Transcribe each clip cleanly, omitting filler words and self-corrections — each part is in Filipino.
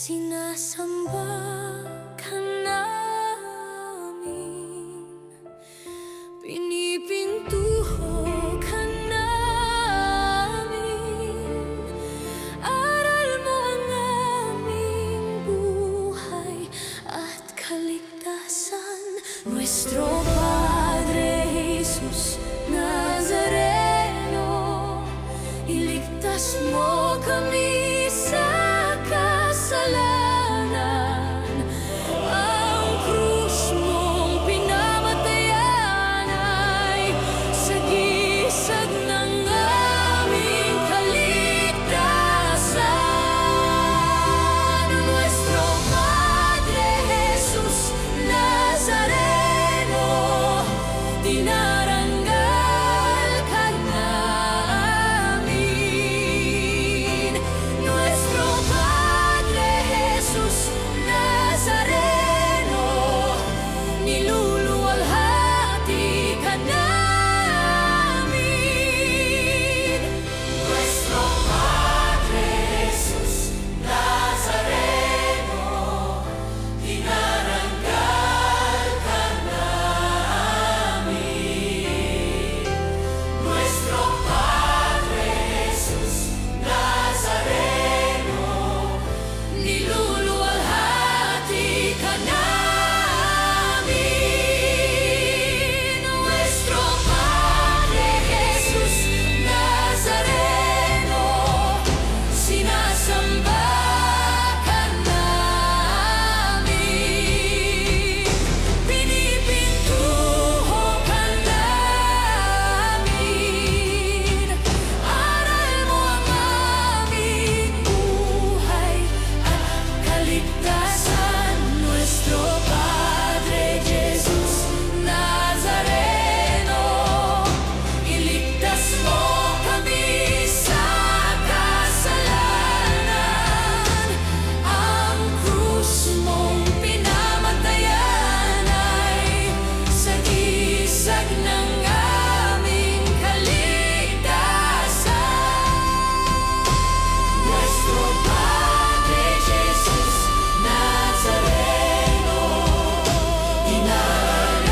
Sinasamba ka namin, pinipintuho ka namin. Aral mo ang aming buhay at kaligtasan. Nuestro Padre Jesus Nazareno, iligtas mo kami sa kasalanan. Ang krus mong pinamatayan ay sagisag ng aming kaligtasan. Nuestro Padre Jesus Nazareno, dinaranggal ka namin. Nuestro Padre Jesus Nazareno, niluluwalhati ka namin. Nuestro Padre Jesus Nazareno, dinaranggal ka namin. Nuestro Padre Jesus Nazareno, niluluwalhati ka namin. Nuestro Padre Jesus Nazareno, sinasamba ka namin. Pinipintuho ka namin. Aral mo ang aming buhay at kaligtasan. Nuestro Padre Jesus Nazareno, iligtas mo kami sa kasalanan. Ang krus mong pinamatayan ay sagisag ng aming kaligtasan. Nuestro Padre Jesus Nazareno, dinaranggal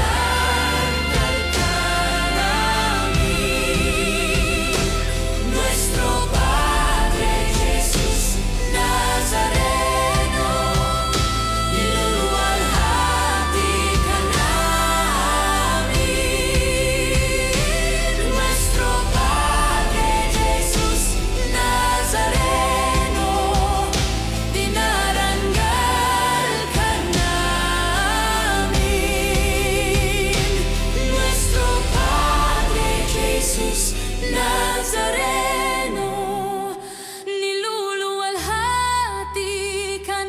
ka namin. Nuestro Padre Jesus Nazareno, niluluwalhati ka namin. Nuestro Padre Jesus Nazareno, dinaranggal ka namin. Nuestro Padre Jesus Nazareno, niluluwalhati ka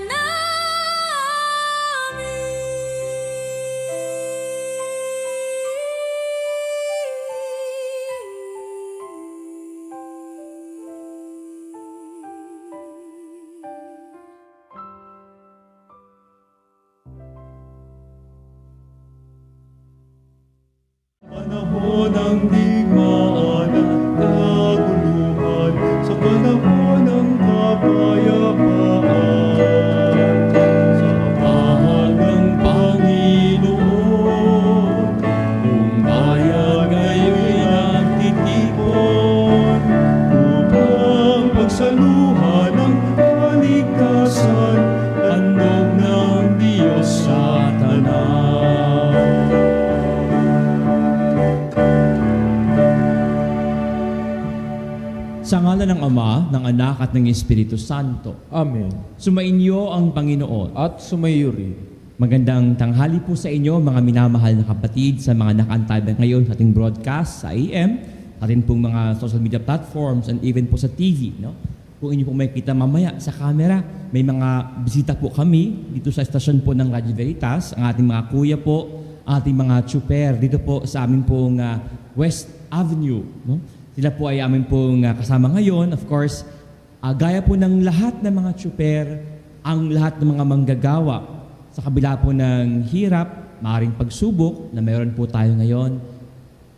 Panahon ng digmaan at kaguluhan, sa panahon ng kapayapaan, sa pahag ng Panginoon, buong bayan ngayon'y nagtitipon upang pagsaluhan ng kaligtasan, handog ng Diyos sa tanan. Sa ngalan ng Ama, ng Anak at ng Espiritu Santo, Amen. sumainyo ang Panginoon. At sumayuri. Magandang tanghali po sa inyo mga minamahal na kapatid sa mga nakaantay ngayon sa ating broadcast sa AM, ating pong mga social media platforms and even po sa TV. No? Kung inyo pong makikita mamaya sa camera, may mga bisita po kami dito sa estasyon po ng Radyo Veritas, ang ating mga kuya po, ating mga tsuper dito po sa amin pong West Avenue. No? Sila po ay amin pong kasama ngayon. Of course, gaya po ng lahat ng mga tsuper, ang lahat ng mga manggagawa sa kabila po ng hirap, maaaring pagsubok na meron po tayo ngayon,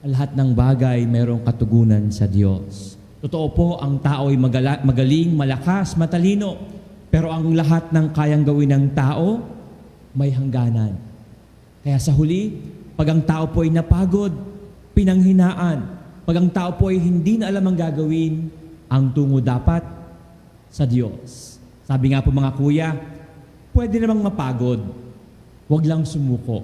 lahat ng bagay mayroong katugunan sa Diyos. Totoo po, ang tao ay magaling, malakas, matalino. Pero ang lahat ng kayang gawin ng tao, may hangganan. Kaya sa huli, pag ang tao po ay napagod, pinanghinaan, pag ang tao po ay hindi na alam ang gagawin, ang tungo dapat sa Diyos. Sabi nga po mga kuya, pwede namang mapagod, huwag lang sumuko.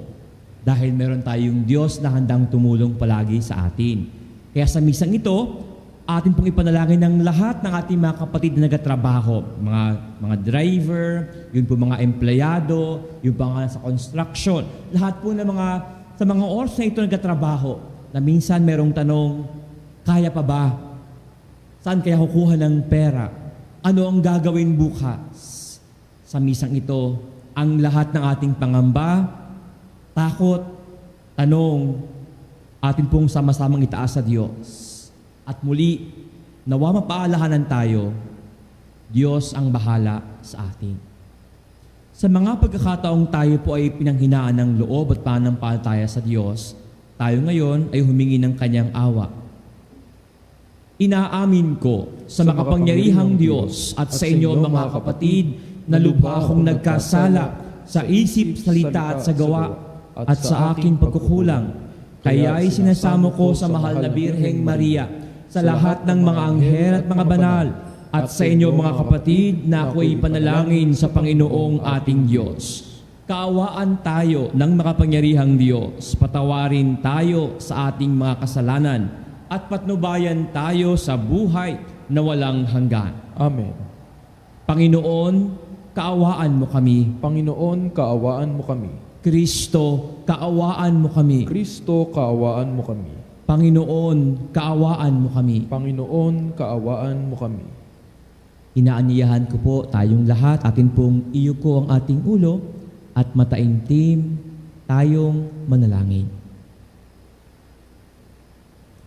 Dahil meron tayong Diyos na handang tumulong palagi sa atin. Kaya sa misang ito, atin pong ipanalangin ng lahat ng ating mga kapatid na nagatrabaho, mga driver, yun po mga empleyado, yun po mga sa construction, lahat po ng sa mga oras na ito nagatrabaho, na minsan merong tanong, kaya pa ba? Saan kaya kukuha ng pera? Ano ang gagawin bukas? Sa misang ito, ang lahat ng ating pangamba, takot, tanong, atin pong sama-samang itaas sa Diyos. At muli, nawa mapaalahanan tayo, Diyos ang bahala sa atin. Sa mga pagkakataong tayo po ay pinanghinaan ng loob at pananampalataya sa Diyos, tayo ngayon ay humingi ng Kanyang awa. Inaamin ko sa makapangyarihang Diyos at sa inyo mga kapatid na lubha akong nagkasala sa isip, salita at sa gawa at sa aking pagkukulang. Kaya ay sinasamo ko sa mahal na Birheng Maria, sa lahat ng mga anghel at mga banal, at sa inyo mga kapatid na ako'y panalangin sa Panginoong ating Diyos. Kaawaan tayo ng makapangyarihang Diyos, patawarin tayo sa ating mga kasalanan, at patnubayan tayo sa buhay na walang hanggan. Amen. Panginoon, kaawaan mo kami. Panginoon, kaawaan mo kami. Kristo, kaawaan mo kami. Kristo, kaawaan mo kami. Panginoon, kaawaan mo kami. Panginoon, kaawaan mo kami. Inaanyayahan ko po tayong lahat, atin pong iyuko ang ating ulo at mataimtim tayong manalangin.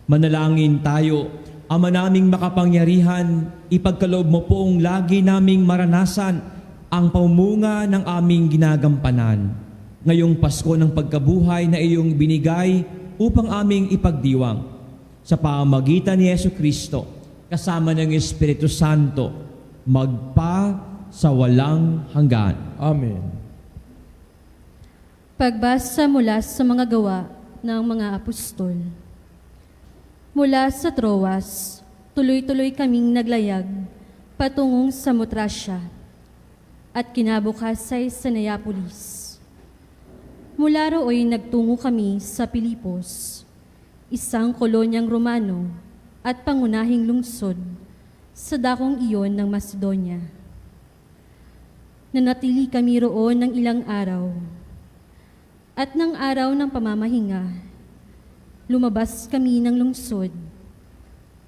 Manalangin tayo, Ama naming makapangyarihan, ipagkaloob mo pong lagi naming maranasan ang pamunga ng aming ginagampanan. Ngayong Pasko ng pagkabuhay na iyong binigay upang aming ipagdiwang sa pamamagitan ni Jesucristo kasama ng Espiritu Santo magpa sa walang hanggan. Amen. Pagbasa mula sa mga gawa ng mga apostol. Mula sa Troas, tuloy-tuloy kaming naglayag patungong sa Motrasya at kinabukasay sa Neapolis. Mula rooy nagtungo kami sa Pilipos, isang kolonyang Romano at pangunahing lungsod sa dakong iyon ng Macedonia. Nanatili kami roon ng ilang araw. At ng araw ng pamamahinga, lumabas kami ng lungsod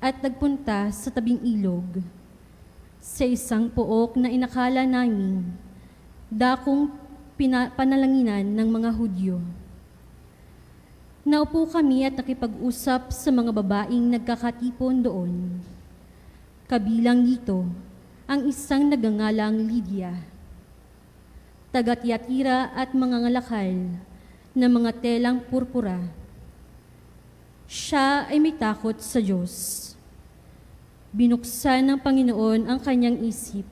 at nagpunta sa tabing ilog sa isang pook na inakala naming dakong panalanginan ng mga Hudyo. Naupo kami at nakipag-usap sa mga babaeng nagkakatipon doon. Kabilang dito ang isang nagangalang Lydia, taga-Tiyatira at mga ngalakal na mga telang purpura. Siya ay may takot sa Diyos. Binuksan ng Panginoon ang kanyang isip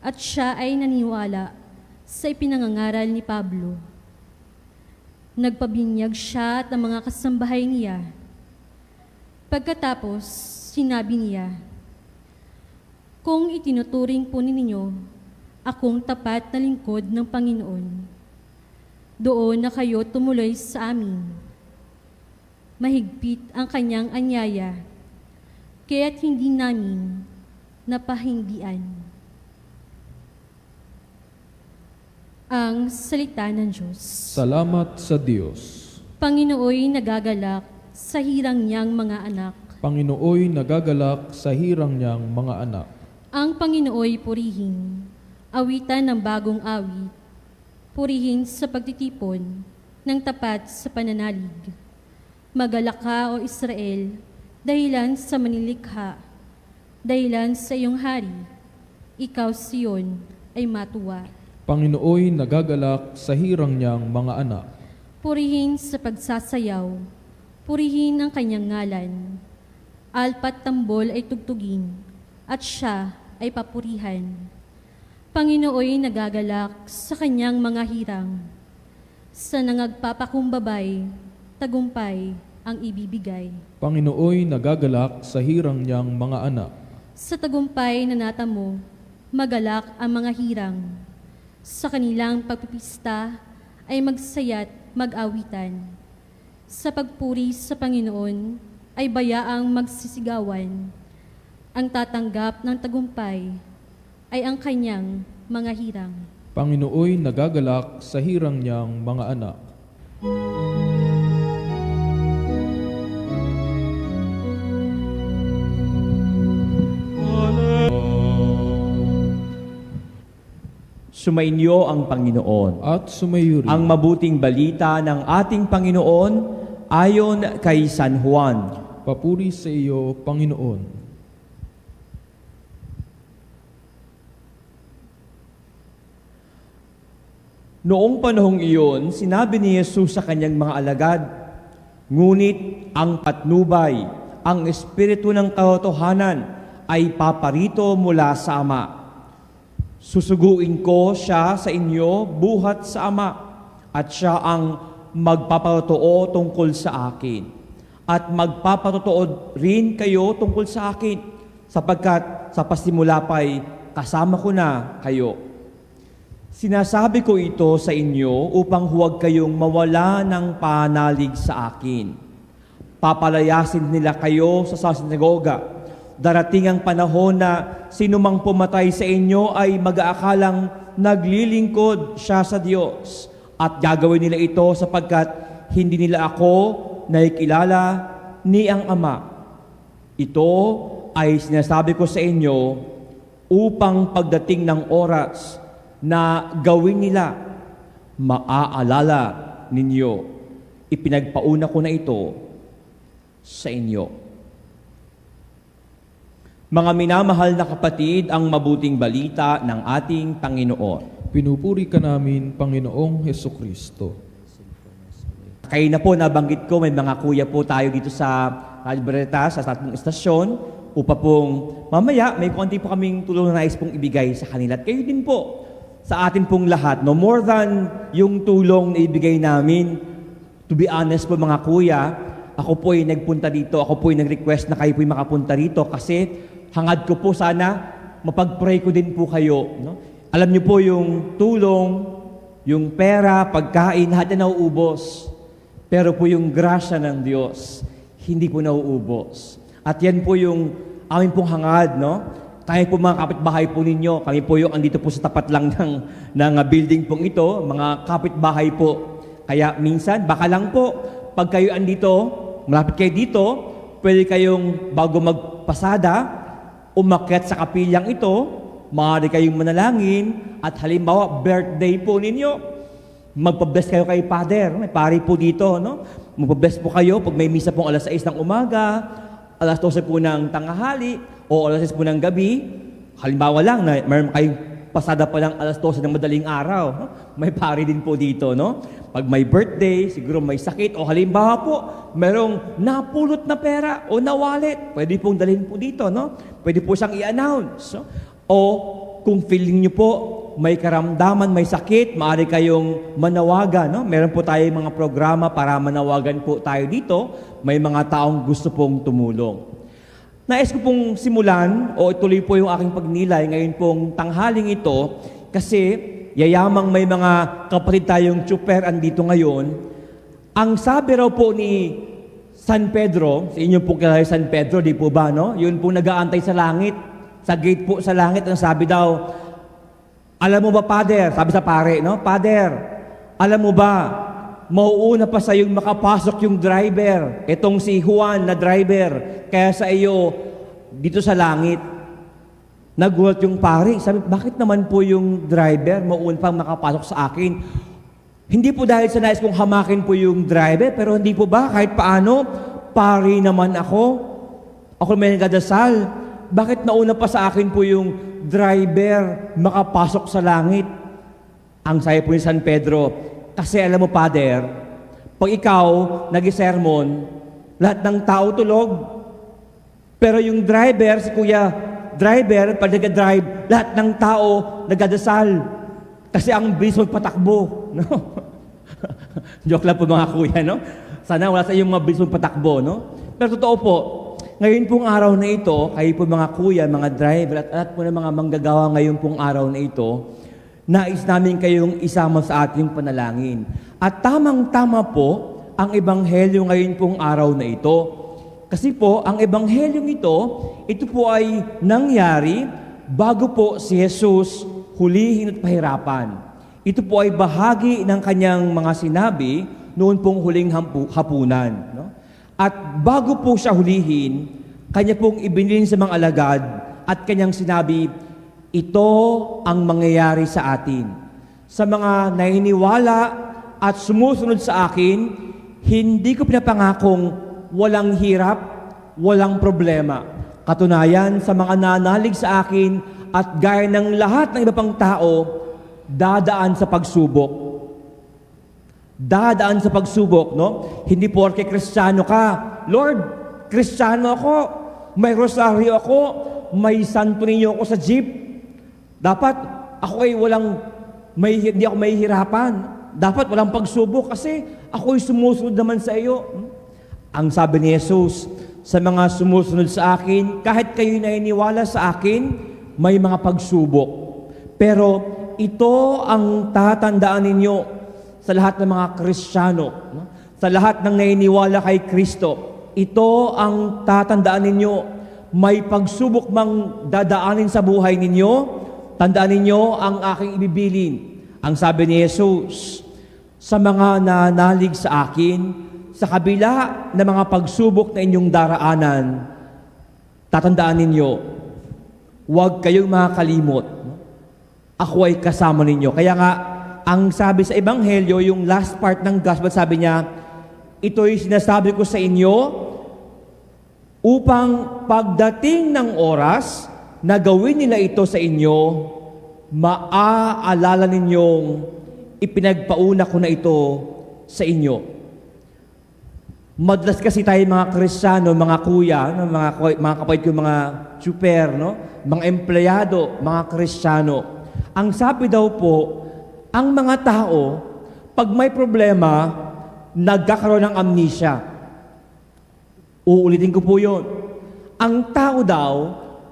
at siya ay naniniwala sa ipinangangaral ni Pablo. Nagpabinyag siya at ang mga kasambahay niya. Pagkatapos, sinabi niya, "Kung itinuturing po ninyo akong tapat na lingkod ng Panginoon, doon na kayo tumuloy sa amin." Mahigpit ang kanyang anyaya, kaya't hindi namin napahindian. Ang salita ng Diyos. Salamat sa Diyos. Panginooy nagagalak sa hirang niyang mga anak. Panginooy nagagalak sa hirang niyang mga anak. Ang Panginooy purihin, awitan ng bagong awit, purihin sa pagtitipon ng tapat sa pananalig. Magalak ka, O Israel, dahilan sa manilikha, dahilan sa iyong hari, ikaw Sion ay matuwa. Panginooy nagagalak sa hirang niyang mga anak. Purihin sa pagsasayaw, purihin ang kanyang ngalan. Alpat tambol ay tugtugin, at siya ay papurihan. Panginooy nagagalak sa kanyang mga hirang. Sa nangagpapakumbabay, tagumpay ang ibibigay. Panginooy nagagalak sa hirang niyang mga anak. Sa tagumpay na natamo, magalak ang mga hirang. Sa kanilang pagpipista ay magsaya't mag-awitan. Sa pagpuri sa Panginoon ay bayaang magsisigawan. Ang tatanggap ng tagumpay ay ang kanyang mga hirang. Panginooy nagagalak sa hirang niyang mga anak. Sumainyo ang Panginoon. At sumayo rin Ang mabuting balita ng ating Panginoon ayon kay San Juan. papuri sa iyo, Panginoon. Noong panahong iyon, sinabi ni Jesus sa kanyang mga alagad, "Ngunit ang patnubay, ang Espiritu ng katotohanan ay paparito mula sa Ama. Susuguin ko siya sa inyo buhat sa Ama, at siya ang magpapatotoo tungkol sa akin. At magpapatotoo rin kayo tungkol sa akin, sapagkat sa pasimula pa'y kasama ko na kayo. Sinasabi ko ito sa inyo upang huwag kayong mawala ng panalig sa akin. Papalayasin nila kayo sa sinagoga. Darating ang panahon na sinumang pumatay sa inyo ay mag-aakalang naglilingkod siya sa Diyos. At gagawin nila ito sapagkat hindi nila ako nakikilala ni ang Ama. Ito ay sinasabi ko sa inyo upang pagdating ng oras na gawin nila, maaalala ninyo. Ipinagpauna ko na ito sa inyo. Mga minamahal na kapatid, ang mabuting balita ng ating Panginoon. Pinupuri ka namin, Panginoong Hesukristo. Kaya na po, nabanggit ko, may mga kuya po tayo dito sa Radio Veritas, sa ating istasyon, upang pong mamaya may konti po kaming tulong na nais pong ibigay sa kanila. At kayo din po, sa atin pong lahat, no more than yung tulong na ibigay namin, to be honest po mga kuya, ako po ay nagpunta dito, ako po ay nag-request na kayo po ay makapunta rito kasi hangad ko po sana mapag-pray ko din po kayo. No? Alam niyo po yung tulong, yung pera, pagkain, lahat na nauubos. Pero po yung grasya ng Diyos, hindi po nauubos. At yan po yung amin pong hangad, no? Tayo po mga kapitbahay po ninyo, kami po yung andito po sa tapat lang ng building pong ito, mga kapitbahay po. Kaya minsan, baka lang po, pag kayo andito, malapit kayo dito, pwede kayong bago magpasada, umakyat sa kapilyang ito, maaari kayong manalangin, at halimbawa, birthday po ninyo, magpabless kayo kay Father. May pari po dito, no? Magpabless po kayo pag may misa pong alas 6 ng umaga, alas 12 po ng tanghali, o alas 6 po ng gabi. Halimbawa lang na mayroon kayong pasada pa lang alas 12 ng madaling araw. No? May pari din po dito, no? Pag may birthday, siguro may sakit, o halimbawa po, mayroong napulot na pera o na wallet, pwede pong dalhin po dito, no? Pwede po siyang i-announce. No? O kung feeling nyo po, may karamdaman, may sakit, maaari kayong manawagan, no? Meron po tayong mga programa para manawagan po tayo dito. May mga taong gusto pong tumulong. Nais ko pong simulan o ituloy po yung aking pagnilay ngayon pong tanghaling ito kasi yayamang may mga kapatid tayong tsuper andito ngayon. Ang sabi raw po ni San Pedro, sa inyo po kilala San Pedro, di po ba, no? Yun po nag-aantay sa langit, sa gate po sa langit, ang sabi daw, alam mo ba, Father? Sabi sa pare, no? Father, alam mo ba, mauuna pa sa yung makapasok yung driver. Itong si Juan na driver. Kaya sa iyo, dito sa langit, nagulat yung pare. Sabi, bakit naman po yung driver mauuna pang makapasok sa akin? Hindi po dahil sa nais kong hamakin po yung driver, pero hindi po ba kahit paano, pare naman ako. Ako may nagdadasal. Bakit nauna pa sa akin po yung driver makapasok sa langit? Ang sabi po ni San Pedro, kasi alam mo, Father, pag ikaw nag-sermon, lahat ng tao tulog. Pero yung driver, si Kuya driver, pag nag-drive, lahat ng tao nagdadasal. Kasi ang bilis magpatakbo. No? Joke lang po mga kuya, no? Sana wala sa iyong mabilis magpatakbo, no? Pero totoo po, ngayon pong araw na ito, kayo po mga kuya, mga driver, at lahat po ng mga manggagawa ngayon pong araw na ito, nais namin kayong isama sa ating panalangin. At tamang-tama po ang ebanghelyo ngayon pong araw na ito. Kasi po, ang ebanghelyong ito po ay nangyari bago po si Jesus hulihin at pahirapan. Ito po ay bahagi ng kanyang mga sinabi noon pong huling hapunan. No? At bago po siya hulihin, kanya pong ibinilin sa mga alagad at kanyang sinabi, ito ang mangyayari sa atin. Sa mga naniniwala at sumusunod sa akin, hindi ko pinapangakong walang hirap, walang problema. Katunayan, sa mga nanalig sa akin at gaya ng lahat ng iba pang tao, dadaan sa pagsubok. Dadaan sa pagsubok, no? Hindi porke Kristiyano ka. Lord, Kristiyano ako. May rosaryo ako. May santo ninyo ako sa jeep. Dapat ako ay hindi ako mahihirapan. Dapat walang pagsubok kasi ako ay sumusunod naman sa iyo. Ang sabi ni Jesus, sa mga sumusunod sa akin, kahit kayo naniniwala sa akin, may mga pagsubok. Pero ito ang tatandaan ninyo sa lahat ng mga Kristiyano, no? Sa lahat ng naniniwala kay Kristo. Ito ang tatandaan ninyo. May pagsubok mang dadaanin sa buhay ninyo, tandaan ninyo ang aking ibibilin. Ang sabi ni Jesus, sa mga nanalig sa akin, sa kabila ng mga pagsubok na inyong daraanan, tatandaan ninyo, huwag kayong makakalimot. Ako ay kasama ninyo. Kaya nga, ang sabi sa Ebanghelyo, yung last part ng gospel, sabi niya, ito'y sinasabi ko sa inyo upang pagdating ng oras na gawin nila ito sa inyo, maaalala ninyong ipinagpauna ko na ito sa inyo. Madalas kasi tayo mga Kristiyano, mga kuya, mga kapatid ko, mga super, no? Mga empleyado, mga Kristiyano. Ang sabi daw po, ang mga tao, pag may problema, nagkakaroon ng amnesia. Uulitin ko po yun. Ang tao daw,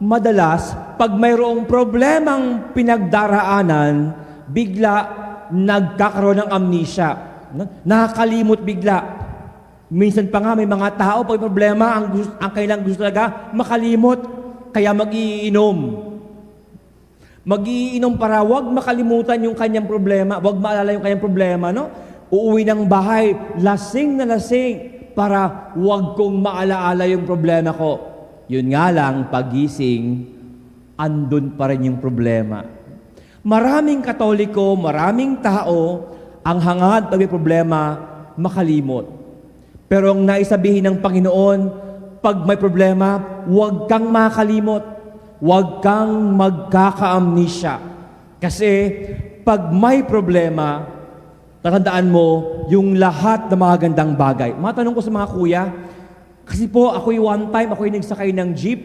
madalas, pag mayroong problemang pinagdaraanan, bigla nagkakaroon ng amnesia. Nakakalimot bigla. Minsan pa nga may mga tao, pag may problema, ang kailang gusto talaga, makalimot. Kaya mag-iinom. Mag-iinom para wag makalimutan yung kanyang problema, wag maalala yung kanyang problema, no? Uuwi ng bahay, lasing na lasing, para wag kong maalaala yung problema ko. Yun nga lang, pagising, andun pa rin yung problema. Maraming Katoliko, maraming tao, ang hangad pag may problema, makalimot. Pero ang naisabihin ng Panginoon, pag may problema, wag kang makalimot. Huwag kang magkaka-amnesia. Kasi pag may problema, tatandaan mo yung lahat ng mga gandang bagay. Matanong ko sa mga kuya, kasi po ako'y one time, ako'y nagsakay ng jeep.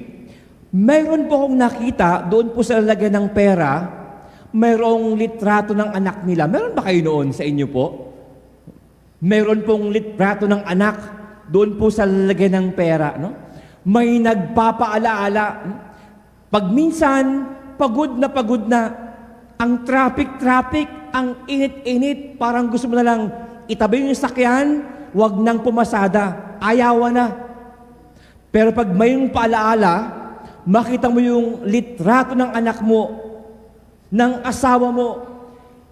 Mayroon po akong nakita, doon po sa lalagyan ng pera, mayroong litrato ng anak nila. Meron ba kayo noon sa inyo po? Mayroon pong litrato ng anak, doon po sa lalagyan ng pera. No? May nagpapaalaala. Pag minsan, pagod na, ang traffic, ang init-init, parang gusto mo na lang itabi yung sakyan, wag nang pumasada, ayawan na. Pero pag may yung paalaala, makita mo yung litrato ng anak mo, ng asawa mo,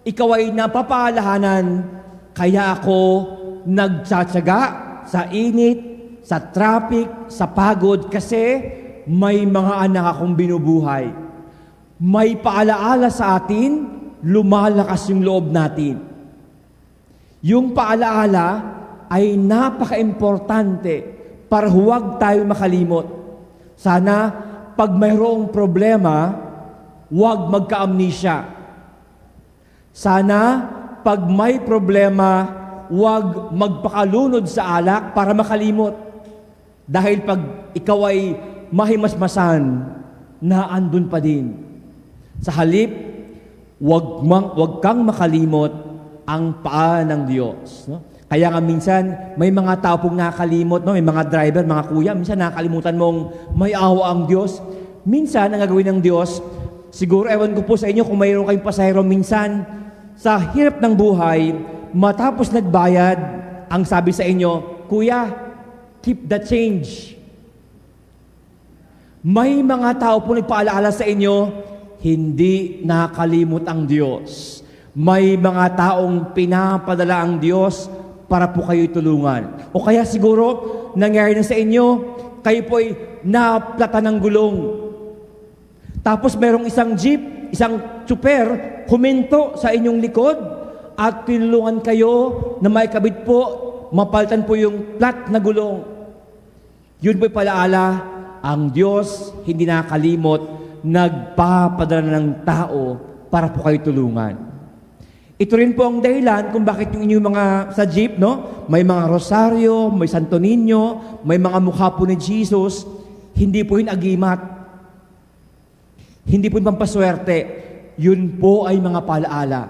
ikaw ay napapaalahanan, kaya ako nagtsatsaga sa init, sa traffic, sa pagod, kasi may mga anak akong binubuhay. May paalaala sa atin, lumalakas yung loob natin. Yung paalaala ay napaka-importante para huwag tayo makalimot. Sana, pag mayroong problema, huwag magka-amnesia. Sana, pag may problema, huwag magpakalunod sa alak para makalimot. Dahil pag ikaw ay mahimasmasan, na andun pa din. Sa halip, wag kang makalimot ang paa ng Diyos. No? Kaya nga minsan, may mga tao pong nakakalimot, no? May mga driver, mga kuya, minsan nakakalimutan mong may awa ang Diyos. Minsan, ang gagawin ng Diyos, siguro, ewan ko po sa inyo kung mayroon kayong pasahero minsan, sa hirap ng buhay, matapos nagbayad, ang sabi sa inyo, Kuya, keep the change. May mga tao po nagpaalaala sa inyo, hindi nakalimot ang Diyos. May mga taong pinapadala ang Diyos para po kayo tulungan. O kaya siguro, nangyari na sa inyo, kayo po ay naplata ng gulong. Tapos merong isang jeep, isang tsuper, huminto sa inyong likod at tinulungan kayo na may kabit po, mapalitan po yung plat na gulong. Yun po'y palaala, ang Diyos hindi nakalimot, nagpapadala ng tao para po kayo tulungan. Ito rin po ang dahilan kung bakit yung inyong mga sa jeep, no? May mga rosaryo, may Santo Niño, may mga mukha po ni Jesus, hindi po yun agimat. Hindi po yun pampaswerte. Yun po ay mga palaala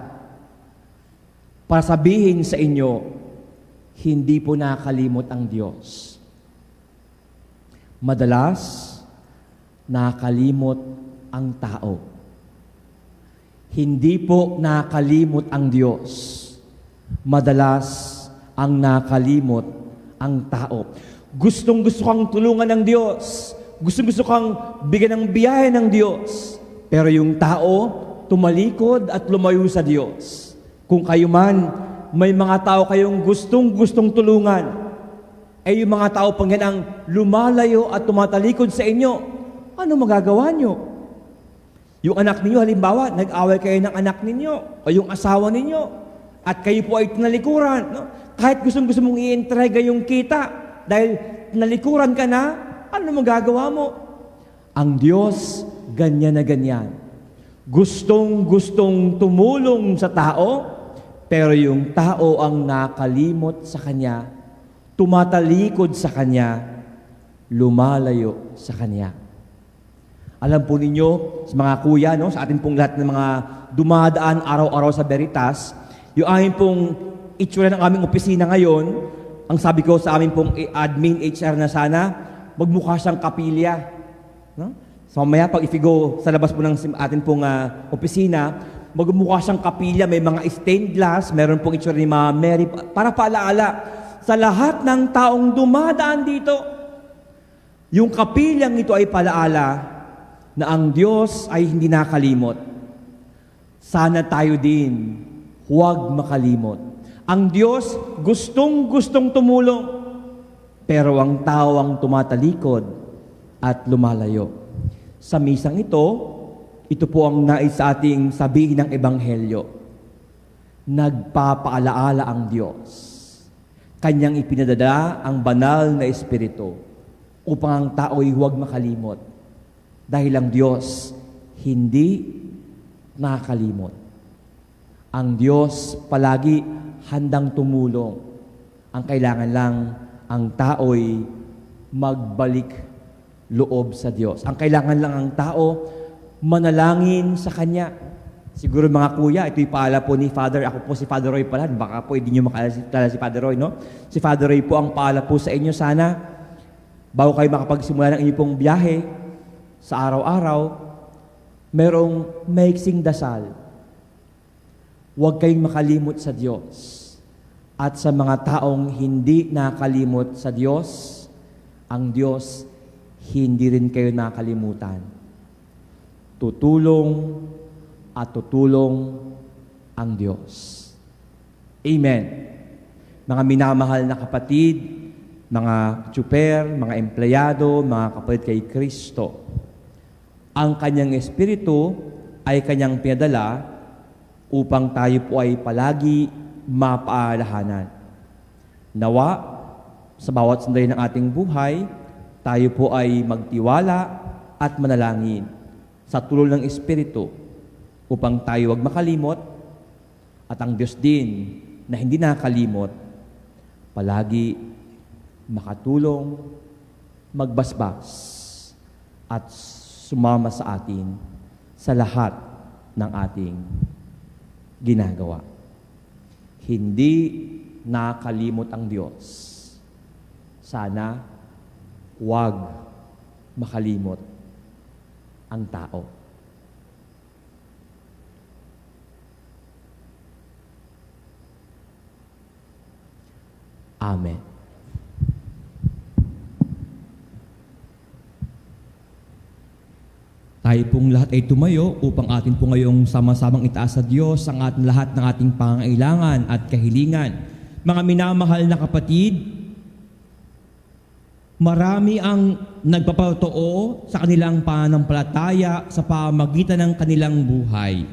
para sabihin sa inyo, hindi po nakakalimot ang Diyos. Madalas, nakakalimot ang tao. Hindi po nakakalimot ang Diyos. Madalas, ang nakakalimot ang tao. Gustong-gusto kang tulungan ng Diyos. Gustong-gusto kang bigyan ng biyahe ng Diyos. Pero yung tao, tumalikod at lumayo sa Diyos. Kung kayo man, may mga tao kayong gustong-gustong tulungan, eh yung mga tao pang yan ang lumalayo at tumatalikod sa inyo, ano magagawa nyo? Yung anak ninyo, halimbawa, nag-away kayo ng anak ninyo o yung asawa ninyo at kayo po ay tinalikuran. No? Kahit gustong-gusto mong i-entrega yung kita dahil tinalikuran ka na, ano magagawa mo? Ang Diyos, ganyan na ganyan. Gustong-gustong tumulong sa tao, pero yung tao ang nakalimot sa Kanya, tumatalikod sa Kanya, lumalayo sa Kanya. Alam po ninyo, sa mga kuya, no, sa atin pong lahat ng mga dumadaan araw-araw sa Veritas, yung amin pong itsura ng aming opisina ngayon, ang sabi ko sa amin pong admin HR na sana, magmukha siyang kapilya. No? So mamaya, pag if you go sa labas po ng atin pong opisina, magmukha siyang kapilya, may mga stained glass, meron pong itsura ni Mama Mary, para paalaala sa lahat ng taong dumadaan dito. Yung kapilyang ito ay palaala na ang Diyos ay hindi nakalimot. Sana tayo din, huwag makalimot. Ang Diyos gustong-gustong tumulong, pero ang tao ang tumatalikod at lumalayo. Sa misang ito po ang nais sa ating sabihin ng Ebanghelyo. Nagpapaalaala ang Diyos. Kanyang ipinadala ang banal na Espiritu upang ang tao'y huwag makalimot. Dahil ang Diyos hindi nakakalimot. Ang Diyos palagi handang tumulong. Ang kailangan lang ang tao'y magbalik loob sa Diyos. Ang kailangan lang ang tao manalangin sa Kanya. Siguro mga kuya, ito'y paala po ni Father. Ako po si Father Roy pala. Baka po hindi nyo makaalala si Father Roy, no? Si Father Roy po ang paala po sa inyo. Sana, bago kayo makapagsimula ng inyong pong biyahe, sa araw-araw, merong maiksing dasal. Huwag kayong makalimot sa Diyos. At sa mga taong hindi nakalimot sa Diyos, ang Diyos hindi rin kayo nakalimutan. Tutulong at tutulong ang Diyos. Amen. Mga minamahal na kapatid, mga tsuper, mga empleyado, mga kapatid kay Kristo, ang Kanyang Espiritu ay Kanyang pinadala upang tayo po ay palagi mapaalahanan. Nawa, sa bawat sandali ng ating buhay, tayo po ay magtiwala at manalangin sa tulong ng Espiritu upang tayo wag makalimot at ang Diyos din na hindi nakakalimot palagi makatulong, magbasbas at sumama sa atin sa lahat ng ating ginagawa. Hindi nakalimot ang Diyos. Sana huwag makalimot ang tao. Amen. Tayo pong lahat ay tumayo upang atin po ngayong sama-samang itaas sa Diyos ang ating lahat ng ating pangailangan at kahilingan. Mga minamahal na kapatid, marami ang nagpapatoo sa kanilang pananampalataya sa pamagitan ng kanilang buhay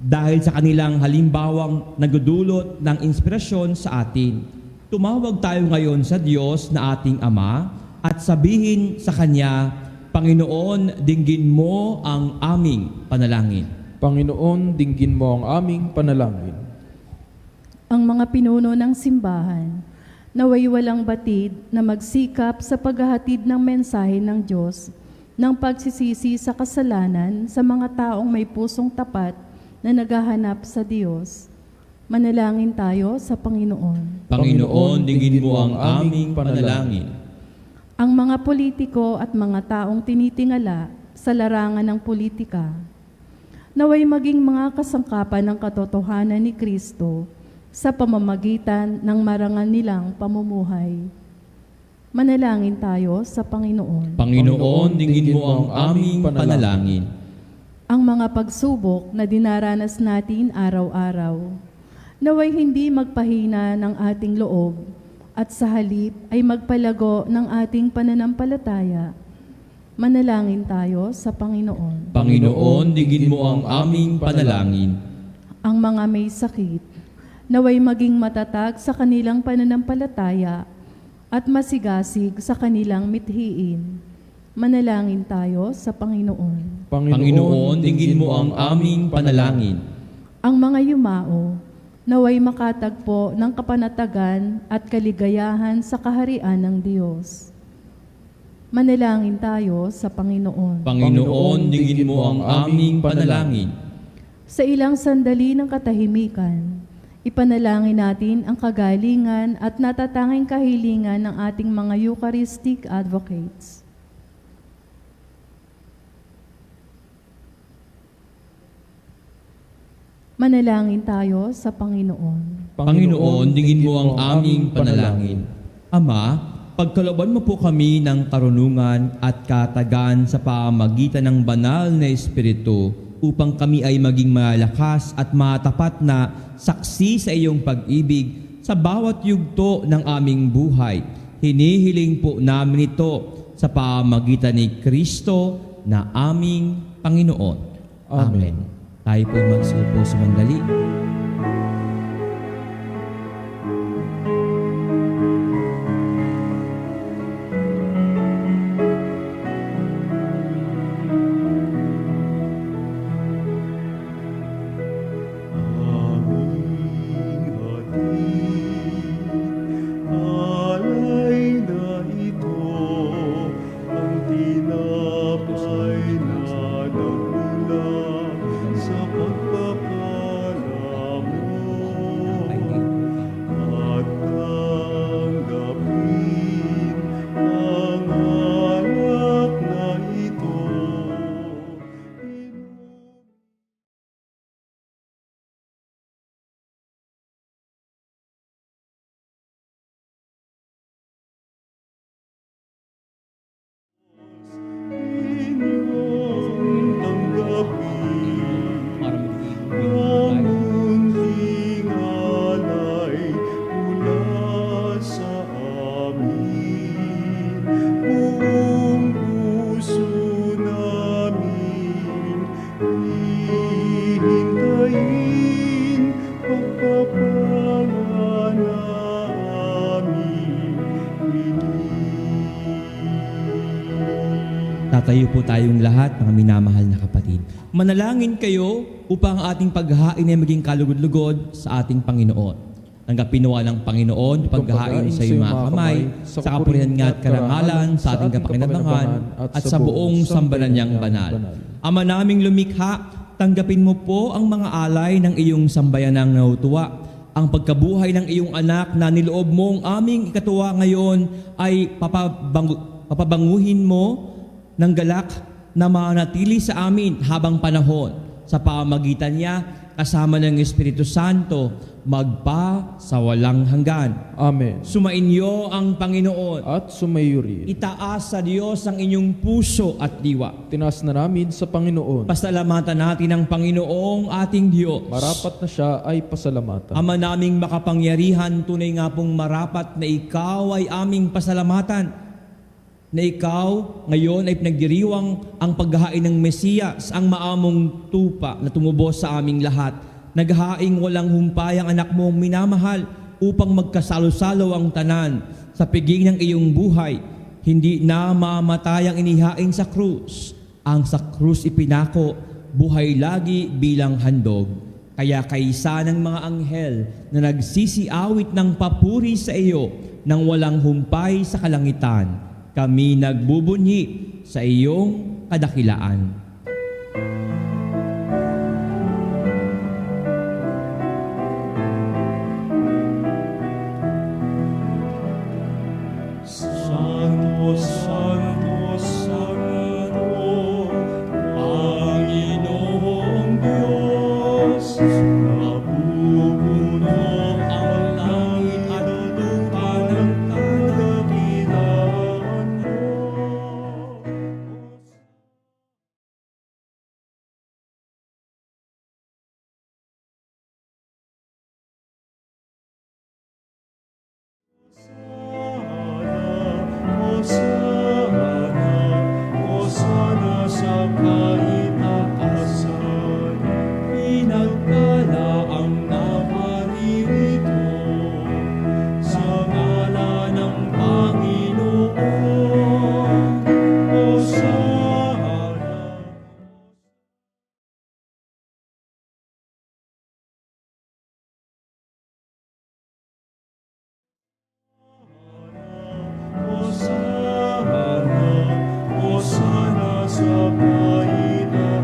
dahil sa kanilang halimbawang nagdudulot ng inspirasyon sa atin. Tumawag tayo ngayon sa Diyos na ating Ama at sabihin sa Kanya, Panginoon, dinggin mo ang aming panalangin. Panginoon, dinggin mo ang aming panalangin. Ang mga pinuno ng simbahan, naway walang batid na magsikap sa paghahatid ng mensahe ng Diyos ng pagsisisi sa kasalanan sa mga taong may pusong tapat na naghahanap sa Diyos. Manalangin tayo sa Panginoon. Panginoon, dinggin mo ang aming panalangin. Ang mga politiko at mga taong tinitingala sa larangan ng politika, naway maging mga kasangkapan ng katotohanan ni Kristo sa pamamagitan ng marangal nilang pamumuhay. Manalangin tayo sa Panginoon. Panginoon, dinggin mo ang aming panalangin. Ang mga pagsubok na dinaranas natin araw-araw, naway hindi magpahina ng ating loob at sa halip ay magpalago ng ating pananampalataya. Manalangin tayo sa Panginoon. Panginoon, dinggin mo ang aming panalangin. Ang mga may sakit, naway maging matatag sa kanilang pananampalataya at masigasig sa kanilang mithiin. Manalangin tayo sa Panginoon. Panginoon, dinggin mo ang aming panalangin. Ang mga yumao, naway makatagpo ng kapanatagan at kaligayahan sa kaharian ng Diyos. Manalangin tayo sa Panginoon. Panginoon, dinggin mo ang aming panalangin. Sa ilang sandali ng katahimikan, ipanalangin natin ang kagalingan at natatanging kahilingan ng ating mga Eucharistic advocates. Manalangin tayo sa Panginoon. Panginoon, dinggin mo ang aming panalangin. Ama, pagkalooban mo po kami ng karunungan at katagan sa pamagitan ng banal na Espiritu upang kami ay maging malakas at matapat na saksi sa iyong pag-ibig sa bawat yugto ng aming buhay. Hinihiling po namin ito sa pamagitan ni Kristo na aming Panginoon. Amen. Tayo po magsupo sumandali. Alay na ito, ang tinapay na nagmula sa pagpapala mo. At tanggapin ang alak na ito. Inyong tanggapin Para ang munting alay mula sa amin. Buong puso namin hihintayin pagpapala na aming hiling. Tatayo po tayong lahat, mga minamahal na kapatid. Manalangin kayo upang ang ating paghahain ay maging kalugod-lugod sa ating Panginoon. Tanggapin nawa ng Panginoon paghahain sa iyong mga kamay, sa kapurihan nga at karangalan, sa ating kapakinabangan, at sa buong sambalan niyang banal. Ama naming lumikha, tanggapin mo po ang mga alay ng iyong sambayanang nautuwa. Ang pagkabuhay ng iyong anak na niloob mong aming ikatuwa ngayon ay papabanguhin mo ng galak na manatili sa amin habang panahon. Sa pamagitan niya, kasama ng Espiritu Santo, magpa sa walang hanggan. Amen. Sumainyo ang Panginoon. At sumayo rin. Itaas sa Diyos ang inyong puso at diwa. Tinaas na namin sa Panginoon. Pasalamatan natin ang Panginoong ating Diyos. Marapat na siya ay pasalamatan. Ama naming makapangyarihan, tunay nga pong marapat na ikaw ay aming pasalamatan. Na ikaw ngayon ay pinagdiriwang ang paghahain ng Mesiyas, ang maamong tupa na tumubos sa aming lahat. Naghahaing walang humpay ang anak mong minamahal upang magkasalo-salo ang tanan sa piging ng iyong buhay. Hindi na mamatay ang inihain sa krus. Ang sa krus ipinako, buhay lagi bilang handog. Kaya kaisa ng mga anghel na nagsisiawit ng papuri sa iyo nang walang humpay sa kalangitan, kami nagbubunyi sa iyong kadakilaan. Santo, Santo, Santo, Panginoong Diyos, napupuno ang langit at lupa ng kadakilaan mo. Hosana sa kaitaasan, pinagpala ang naparirito sa ngalan ng Panginoon. Hosana. Hosana, Hosana sa kaitaasan.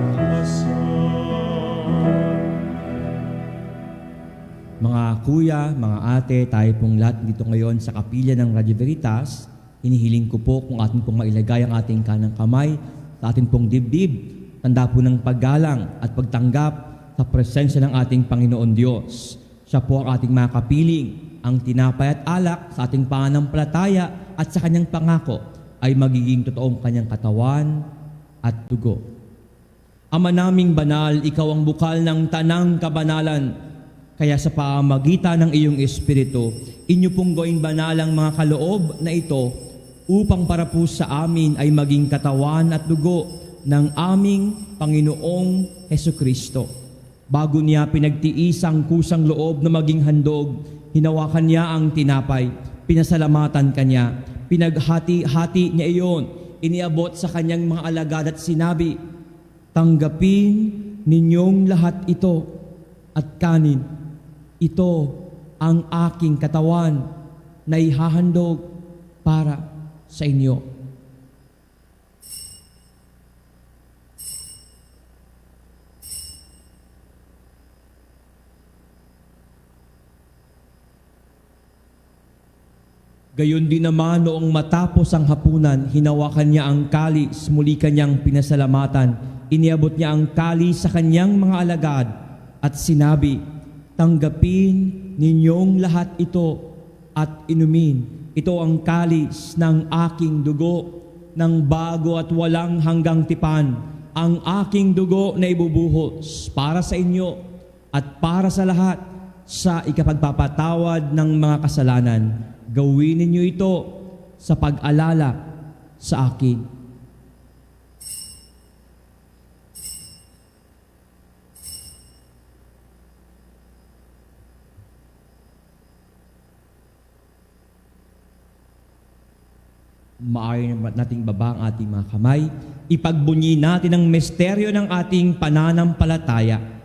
Mga kuya, mga ate, tayo pong lahat dito ngayon sa kapilya ng Radio Veritas, hinihiling ko po kung atin pong mailagay ang ating kanang kamay sa ating pong dibdib, tanda po ng paggalang at pagtanggap sa presensya ng ating Panginoon Diyos. Siya po ang ating mga kapiling, ang tinapay at alak sa ating pananampalataya at sa kanyang pangako ay magiging totoong kanyang katawan at dugo. Ama naming banal, ikaw ang bukal ng tanang kabanalan. Kaya sa pamagitan ng iyong Espiritu, inyo pong gawing banal ang mga kaloob na ito upang para po sa amin ay maging katawan at dugo ng aming Panginoong Hesukristo. Bago niya pinagtiis ang kusang loob na maging handog, hinawakan niya ang tinapay, pinasalamatan kanya, pinaghati-hati niya iyon, iniabot sa kanyang mga alagad at sinabi, "Tanggapin ninyong lahat ito at kanin. Ito ang aking katawan na ihahandog para sa inyo." Gayon din naman noong matapos ang hapunan, hinawakan niya ang kalis, muli kanyang pinasalamatan. Iniabot niya ang kalis sa kanyang mga alagad at sinabi, "Tanggapin ninyong lahat ito at inumin. Ito ang kalis ng aking dugo, ng bago at walang hanggang tipan, ang aking dugo na ibubuhos para sa inyo at para sa lahat sa ikapagpapatawad ng mga kasalanan. Gawin ninyo ito sa pag-alala sa akin." Maaari nating baba ang ating mga kamay. Ipagbunyi natin ang misteryo ng ating pananampalataya.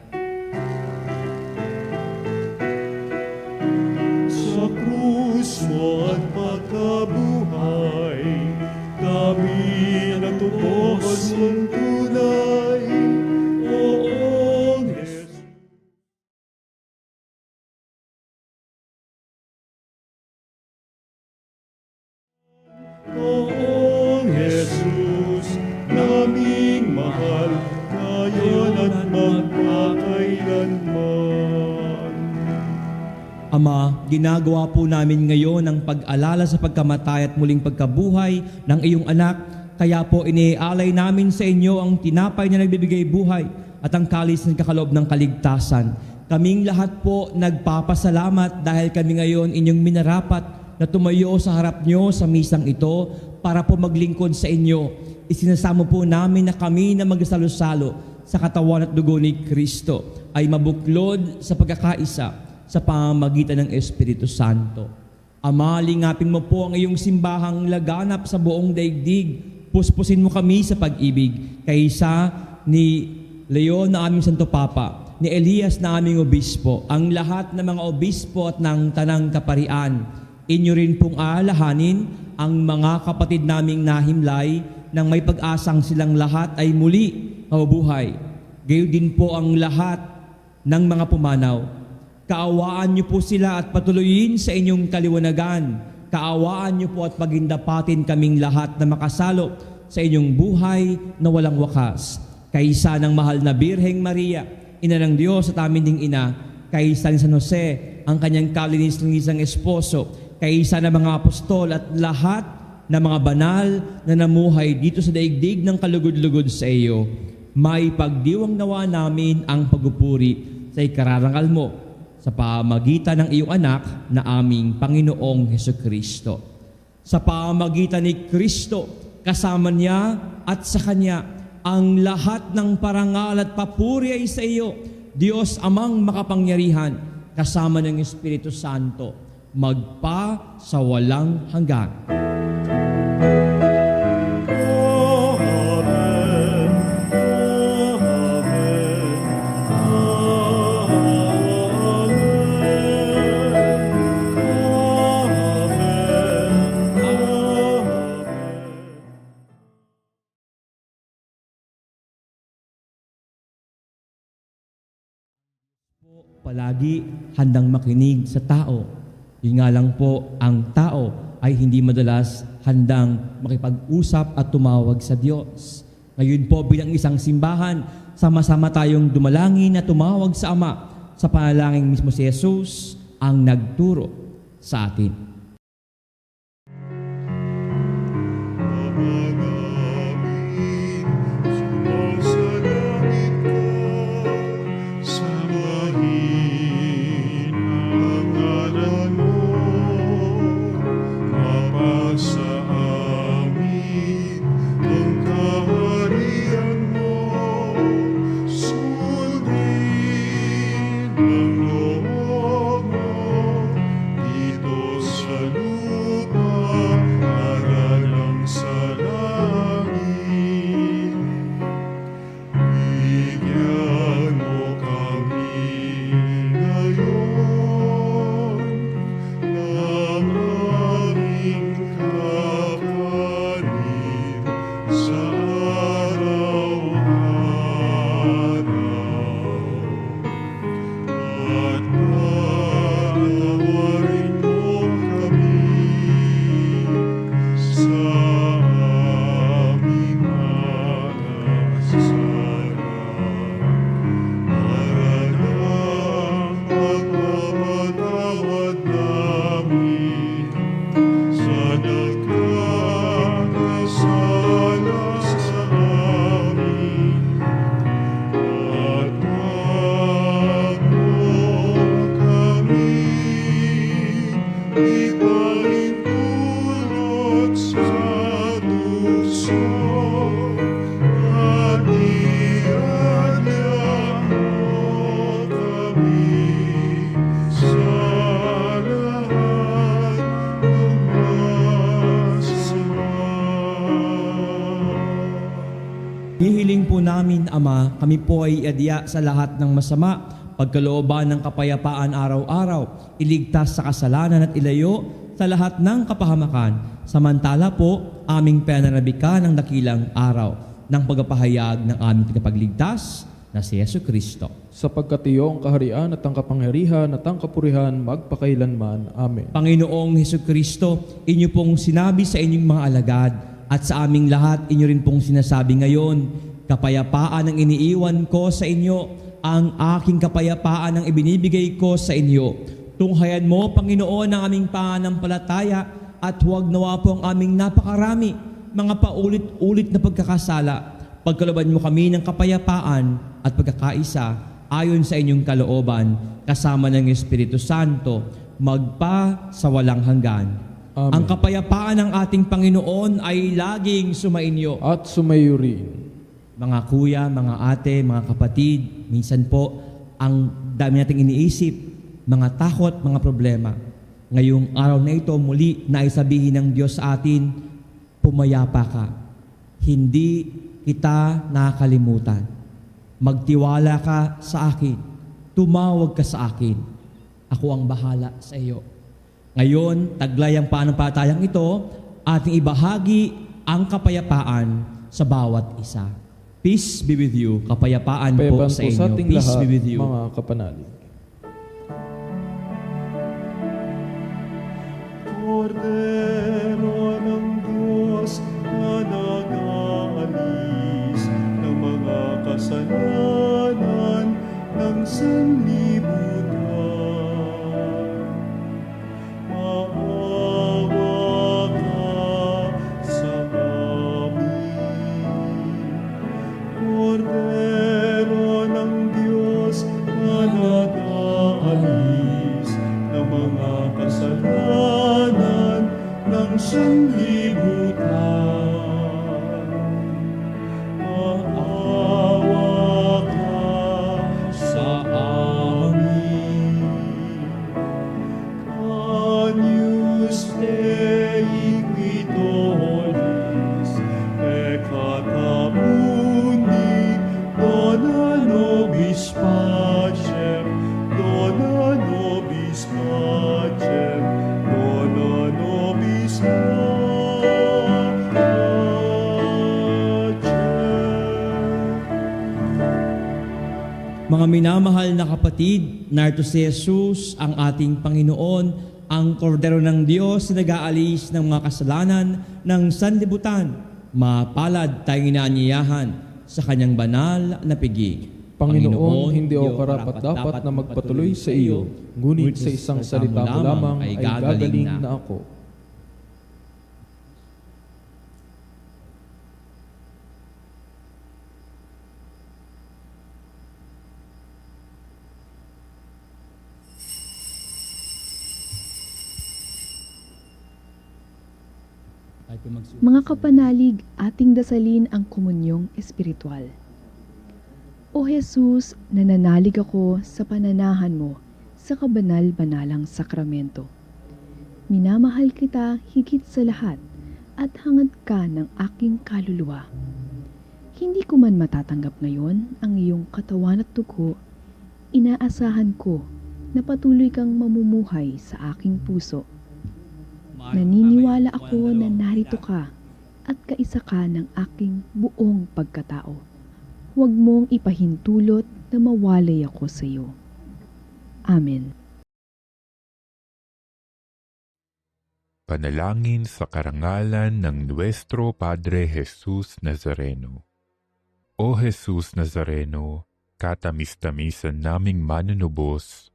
magsiuman. Ama, ginagawa po namin ngayon ang pag-alala sa pagkamatay at muling pagkabuhay ng iyong anak. Kaya po iniaalay namin sa inyo ang tinapay na nagbibigay buhay at ang kalis na nagkakaloob ng kaligtasan. Kaming lahat po nagpapasalamat dahil kami ngayon inyong minarapat na tumayo sa harap nyo sa misang ito para po maglingkod sa inyo. Isinasamo po namin na kami na magsalo-salo sa katawan at dugo ni Kristo ay mabuklod sa pagkakaisa sa pamamagitan ng Espiritu Santo. Ama, lingapin mo po ang iyong simbahang laganap sa buong daigdig. Puspusin mo kami sa pag-ibig kaysa ni Leon na aming Santo Papa, ni Elias na aming obispo, ang lahat ng mga obispo at ng tanang kaparian. Inyo rin pong aalahanin ang mga kapatid naming nahimlay nang may pag-asang silang lahat ay muli mabubuhay. Gayon din po ang lahat ng mga pumanaw. Kaawaan niyo po sila at patuloyin sa inyong kaliwanagan. Kaawaan niyo po at pagindapatin kaming lahat na makasalo sa inyong buhay na walang wakas. Kaysa ng mahal na Birheng Maria, Ina ng Diyos at amin ding Ina, kaysa ni San Jose, ang kanyang kalinis-linisang esposo, kaysa ng mga apostol at lahat ng mga banal na namuhay dito sa daigdig ng kalugod-lugod sa iyo, may pagdiwang nawa namin ang pagpupuri sa ikararangal mo sa pamagitan ng iyong anak na aming Panginoong Hesukristo. Sa pamagitan ni Kristo, kasama niya at sa Kanya, ang lahat ng parangal at papuri ay sa iyo, Diyos Amang makapangyarihan, kasama ng Espiritu Santo, magpa sa walang hanggan. Palagi handang makinig sa tao. Yun nga lang po, ang tao ay hindi madalas handang makipag-usap at tumawag sa Diyos. Ngayon po bilang isang simbahan, sama-sama tayong dumalangin na tumawag sa Ama sa panalangin mismo si Jesus ang nagturo sa atin. Hihiling po namin, Ama, kami po ay iadya sa lahat ng masama, pagkalooban ng kapayapaan araw-araw, iligtas sa kasalanan at ilayo sa lahat ng kapahamakan. Samantala po, aming pananabikan ng dakilang araw ng pagpapahayag ng aming tagapagligtas na si Jesucristo. Sapagkat iyo ang kaharian at ang kapangyarihan at ang kapurihan magpakailanman. Amen. Panginoong Jesucristo, inyo pong sinabi sa inyong mga alagad at sa aming lahat, inyo rin pong sinasabi ngayon, kapayapaan ang iniiwan ko sa inyo, ang aking kapayapaan ang ibinibigay ko sa inyo. Tunghayan mo, Panginoon, ang aming pananampalataya at huwag nawa po ang aming napakarami, mga paulit-ulit na pagkakasala. Pagkalooban mo kami ng kapayapaan at pagkakaisa ayon sa inyong kalooban, kasama ng Espiritu Santo, magpa sa walang hanggan. Amen. Ang kapayapaan ng ating Panginoon ay laging sumainyo. At sumayo rin. Mga kuya, mga ate, mga kapatid, minsan po, ang dami nating iniisip, mga takot, mga problema. Ngayong araw na ito, muli naisabihin ng Diyos sa atin, pumayapa ka. Hindi kita nakakalimutan. Magtiwala ka sa akin. Tumawag ka sa akin. Ako ang bahala sa iyo. Ngayon, taglay ang pananampalatayang ito, ating ibahagi ang kapayapaan sa bawat isa. Peace be with you. Kapayapaan po Payapaan sa po sa inyo. ating Peace lahat, be with you. mga kapanalig. Kordero ng Diyos na nag-aalis ng mga kasalanan ng sanlibutan. Maawa ka sa amin. Kordero ng Diyos na nag-aalis ng mga kasalanan ng sanlibutan. Maawa ka sa amin. Agnus Dei qui tollis peccata mundi, dona nobis pacem, dona nobis pacem, dona nobis pacem. Mga minamahal na kapatid, narito si Jesus, ang ating Panginoon, ang kordero ng Diyos na nag-aalis ng mga kasalanan ng sanlibutan. Mapalad tayong inaanyayahan sa kanyang banal na piging. Panginoon, hindi ako karapat-dapat na magpatuloy sa iyo, ngunit sa isang salita mo lamang ay gagaling na ako. Mga kapanalig, ating dasalin ang komunyong espiritual. O Jesus, nananalig ako sa pananahan mo sa kabanal-banalang sakramento. Minamahal kita higit sa lahat at hangad ka ng aking kaluluwa. Hindi ko man matatanggap ngayon ang iyong katawan at dugo, inaasahan ko na patuloy kang mamumuhay sa aking puso. Naniniwala ako na narito ka at kaisa ka ng aking buong pagkatao. Huwag mong ipahintulot na mawalay ako sa iyo. Amen. Panalangin sa karangalan ng Nuestro Padre Jesus Nazareno. O Jesus Nazareno, katamis-tamisan naming manunubos,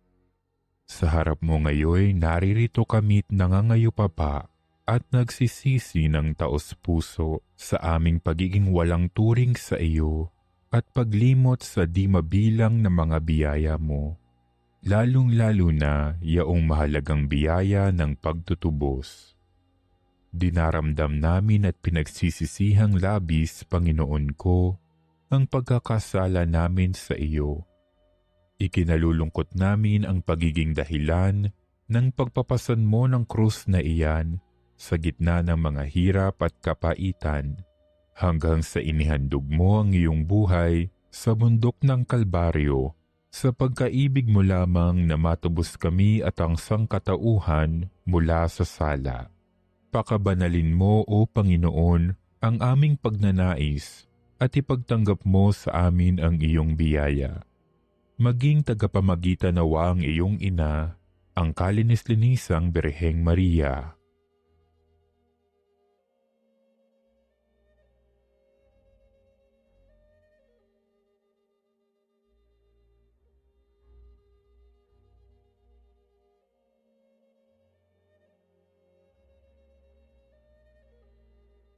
sa harap mo ngayon naririto kami't nangangayupapa at nagsisisi ng taos-puso sa aming pagiging walang turing sa iyo at paglimot sa di mabilang na mga biyaya mo, lalong-lalo na yaong mahalagang biyaya ng pagtutubos. Dinaramdam namin at pinagsisisihang labis, Panginoon ko, ang pagkakasala namin sa iyo. Ikinalulungkot namin ang pagiging dahilan ng pagpapasan mo ng krus na iyan sa gitna ng mga hirap at kapaitan hanggang sa inihandog mo ang iyong buhay sa bundok ng Kalbaryo sa pagkaibig mo lamang na matubos kami at ang sangkatauhan mula sa sala. Pakabanalin mo, O Panginoon, ang aming pagnanais at ipagtanggap mo sa amin ang iyong biyaya. Maging tagapamagitan nawa ang iyong ina, ang kalinis-linisang Birheng Maria.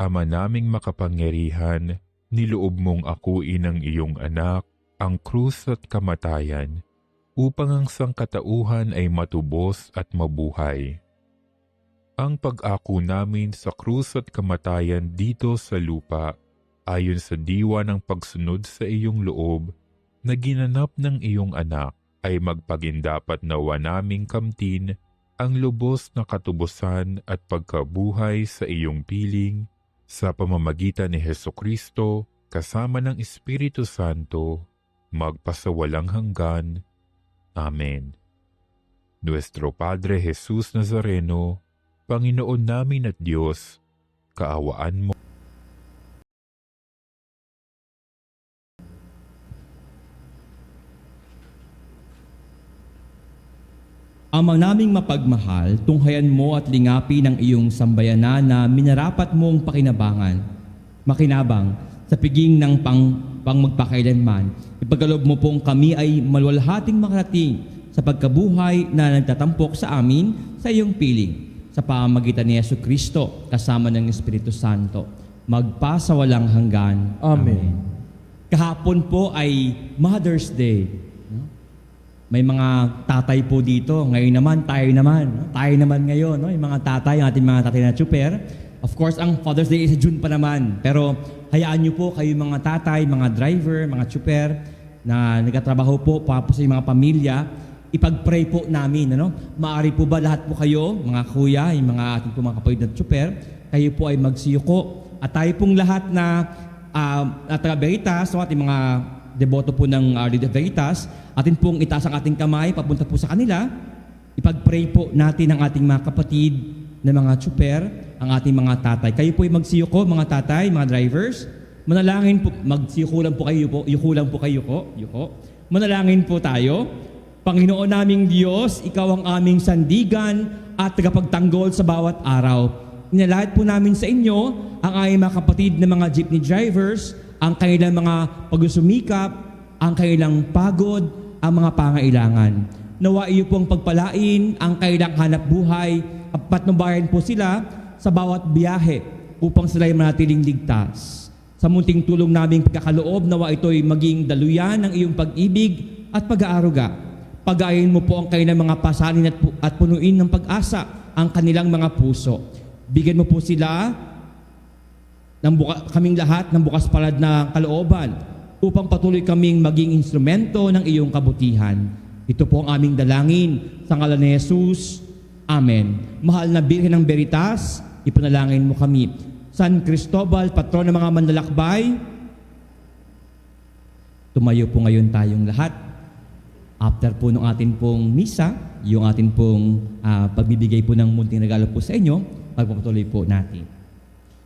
Ama naming makapangyarihan, niloob mong akuin ang iyong anak, ang krus at kamatayan, upang ang sangkatauhan ay matubos at mabuhay. Ang pag-ako namin sa krus at kamatayan dito sa lupa, ayon sa diwa ng pagsunod sa iyong loob, na ginanap ng iyong anak, ay magpagindapat nawa naming kamtin ang lubos na katubusan at pagkabuhay sa iyong piling, sa pamamagitan ni Hesukristo, kasama ng Espiritu Santo, magpasawalang hanggan. Amen. Nuestro Padre Jesus Nazareno, Panginoon namin at Diyos, kaawaan mo. Ama naming mapagmahal, tunghayan mo at lingapi ng iyong sambayanan na minarapat mong makinabang sa piging ng pang magpakailanman. Ipagkaloob mo pong kami ay maluwalhating makarating sa pagkabuhay na nagtatampok sa amin sa iyong piling, sa pamamagitan ni Jesucristo kasama ng Espiritu Santo, magpasawalang hanggan. Amen. Kahapon po ay Mother's Day. May mga tatay po dito. Ngayon naman, tayo naman. No? Tayo naman ngayon. No? Yung mga tatay, ang ating mga tatay na tsuper. Of course, ang Father's Day is sa June pa naman. Pero hayaan niyo po kayo mga tatay, mga driver, mga tsuper na nagtatrabaho po para po sa mga pamilya. Ipag-pray po namin. Ano? Maaari po ba lahat po kayo, mga kuya, yung mga ating po mga kapatid na tsuper, kayo po ay magsiyuko. At tayo pong lahat na taga Veritas, so ating mga deboto po ng Our Lady of Veritas, atin pong itaas ang ating kamay, papunta po sa kanila. Ipag-pray po natin ang ating mga kapatid na mga tsuper, ang ating mga tatay. Kayo po ay magsiyuko, mga tatay, mga drivers. Manalangin po, magsiyuko lang po kayo po, yuko lang po kayo po, yuko. Manalangin po tayo. Panginoon naming Diyos, Ikaw ang aming sandigan at tagapagtanggol sa bawat araw. Inalahad po namin sa inyo ang aming mga kapatid na mga jeepney drivers, ang kanilang mga pagsusumikap, ang kanilang pagod, ang mga pangailangan. Nawa iyo pong pagpalain ang kanilang hanap buhay at patnubayan po sila sa bawat biyahe upang sila ay manatiling ligtas. Sa munting tulong naming pagkakaloob, nawa ito'y maging daluyan ng iyong pag-ibig at pag-aaruga. Pagayin mo po ang kanilang mga pasanin at punuin ng pag-asa ang kanilang mga puso. Bigyan mo po sila kaming lahat ng bukas palad na kalooban upang patuloy kaming maging instrumento ng iyong kabutihan. Ito po ang aming dalangin sa ngalan ni Jesus. Amen. Mahal na Birhen ng Veritas, ipanalangin mo kami. San Cristobal, patron ng mga manlalakbay, tumayo po ngayon tayong lahat. After po ng atin pong misa, yung atin pong pagbibigay po ng munting regalo po sa inyo, pagpapatuloy po natin.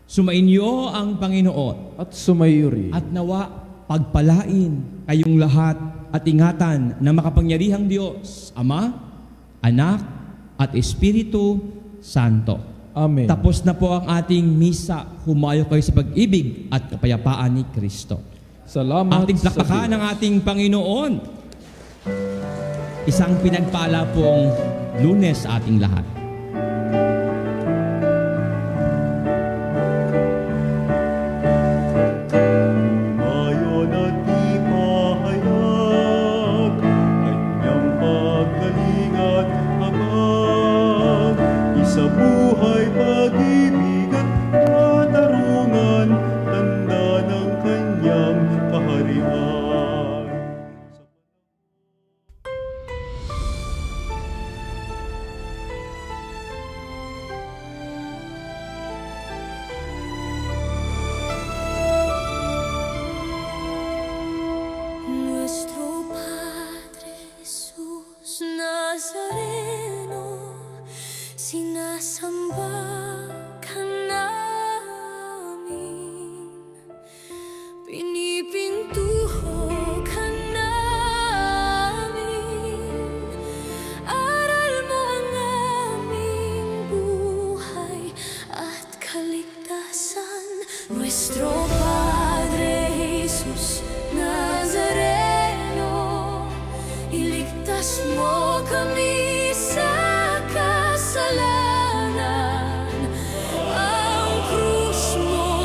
Sumainyo ang Panginoon At sumayo rin. at nawa pagpalain kayong lahat at ingatan ng makapangyarihang Diyos, Ama, Anak, at Espiritu Santo. Amen. Tapos na po ang ating misa. Humayo kayo sa pag-ibig at kapayapaan ni Kristo. Salamat Ating sa plakpakan Diyos. ng ating Panginoon. Isang pinagpala pong Lunes sa ating lahat. Ngayon at ipahayag kanyang paggaling at habag, isa buhay, pag-ibig at katarungan, tanda ng kanyang kaharian. Nuestro Padre Jesús Nazareno, sinasamba ka namin, pinipintuho ka namin, aral mo ang aming buhay at kaligtasan. Nuestro Padre Jesus Nazareno, iligtas mo kami sa kasalanan. Ang krus mo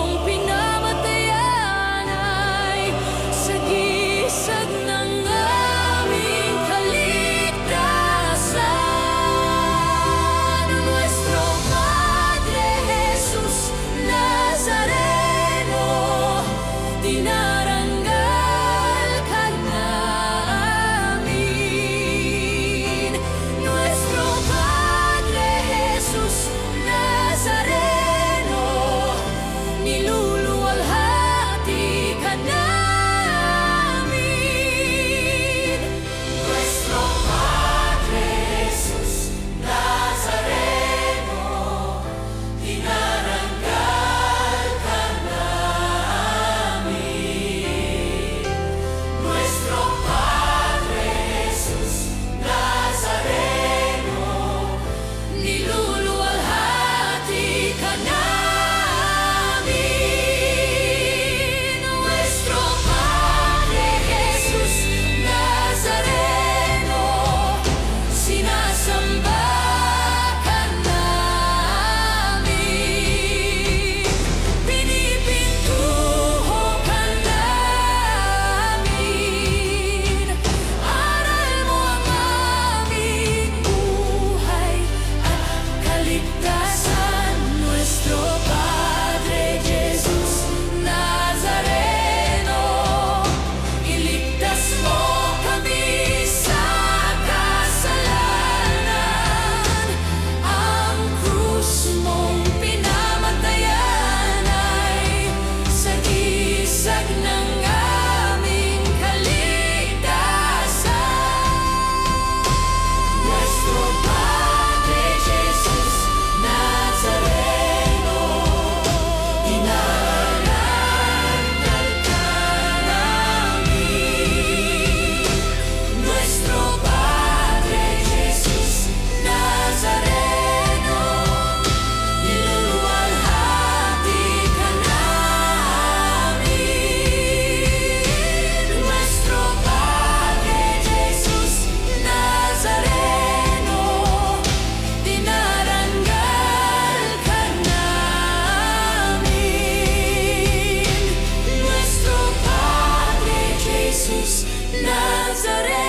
Nazareno.